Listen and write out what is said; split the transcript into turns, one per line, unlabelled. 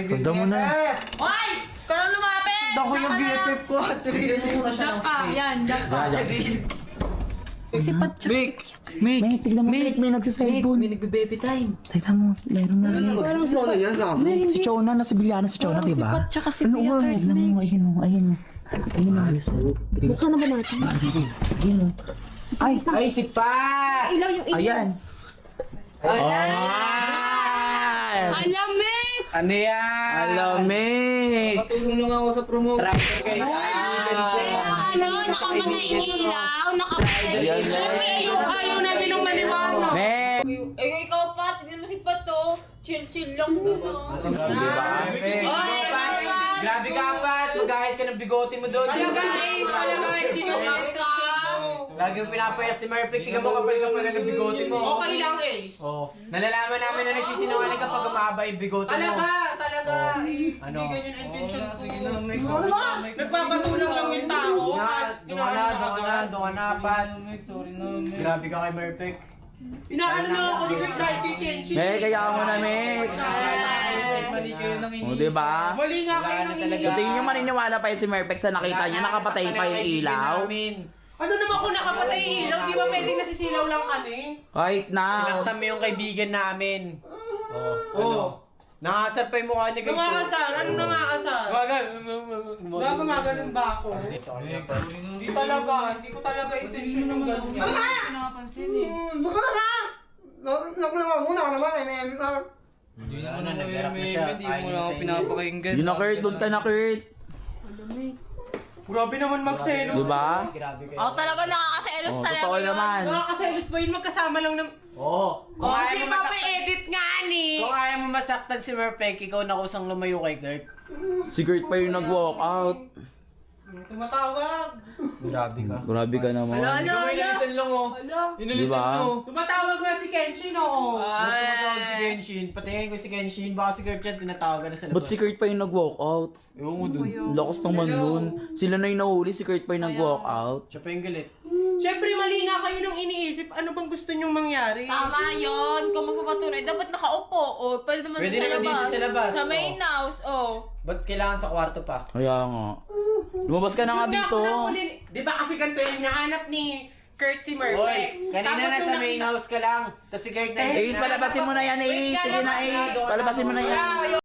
Tanda mo na.
Hoy! Kaya lumapit!
Ako yung BFF ko. Tuloy mo na siya
Jack ka! Yan, Jack ka!
Si Patcha.
May, tignan mo, may nagsa-cellphone.
May nagbe-baby time.
Tignan mo, meron na rin.
Parang si Patcha.
Si Chona, nasa Bilyana si Chona,
Si
diba?
Patcha kasi
Ano
Pia
nga,
Card
tignan mo, ayun o, ayun o. Ayun o, ayos o.
Mukha na ba natin?
Ayun o. Ay,
Ay, si Pa!
Ilaw yung ilaw.
ayan.
Alamit!
Ano yan?
Alamig!
Patulong lang ako sa promo. Tractor guys.
Pero ano, nakapatay ilaw, nakapatay. Siyempre, ayaw namin ng maniwala.
Me!
Eh, ikaw pa, tignan mo si Pato. Chill-chill lang doon, oh.
Grabe ka, Pat. Magahit ka ng bigote mo doon. Talaga, hindi ka Lagi yung pinapayak si Marpic. Tingnan mo kapal ka pala ng bigote mo.
Okay lang, Ace.
Oh, nalalaman namin na nagsisinungaling kapag umahaba yung bigote mo.
Talaga, Ace.
Ano?
Hindi ganyan ang intention ko. Nagpapatulang lang yung tao.
Doon na, Pat. Grabe ka kay Marpic.
Inaano na ako ni Kurt dahil kay Kenshin.
Me, kaya mo na, me!
Mali kayo nang
O, diba?
Mali nga kayo
Wala
nang
na talaga.
So, tingin nyo maniniwala pa yun si Merpex sa nakita niya, nakapatay pa yung ilaw?
Ano naman kung nakapatay ilaw? Di ba pwedeng nasisilaw lang kami?
Kahit na.
Sinaktan mo yung kaibigan namin. Ano? Nangasar pa yung mukha niya.
Nangaasar? Ano nangaasar? Gumaganon ba ako? Hindi talaga. Hindi ko talaga intention ng ganyan.
Pinapansin eh.
Baka na nga! Nakulungan mo na naman.
Hindi na, nag-erap na siya. Hindi mo lang ako pinapakinggan.
Yun na, Kurt. Doon ka na, Kurt.
Alamit.
Grabe naman magselos.
Diba?
Grabe kayo.
Ako talaga nakakaselos
Oh,
talaga
totoo
yun.
naman.
Nakakaselos ba yun? Magkasama lang ng...
Oo. Kung ayaw
Hindi
mo
pa
masaktan...
edit nga ni!
Kung ayaw mo masaktan si Merpek, ikaw na kusang lumayo kay Kurt.
Si Kurt pa yung nag-walk out.
Tumatawag.
Grabe ka.
Grabe ka naman.
Ala,
lang oh.
Ala.
Diba?
Tumatawag nga si Kenshin, oo.
Tumatawag si Genshin. Patingin ko si Genshin. Baka si Kurt yan, tinatawagan na sa labas.
Ba't si Kurt pa yung nag-walk out?
Ewan mo dun.
Lakas naman nun. Sila na yung nahuli, si Kurt pa yung nag-walk out.
Siya pa yung galit.
Siyempre, mali nga kayo nang iniisip. Ano bang gusto nyong mangyari?
Tama yun. Kung magpapatunay, dapat nakaupo. O, pwede naman
Pwede
sa
naman
labas.
dito sa labas.
Sa main house, oh.
Ba't kailangan sa kwarto pa?
Kaya nga. Lumabas ka na nga
Doon nga
dito.
ako nahuli. Di ba kasi ganito yung hinahanap ni Kurt si Merpek?
Hoy, kanina
Tapos
na
nung
sa main
nakita-
house ka lang. Tapos si Kurt na
Ace, palabasin mo na yan, Ace. Sige na, Ace. Palabasin mo na yan.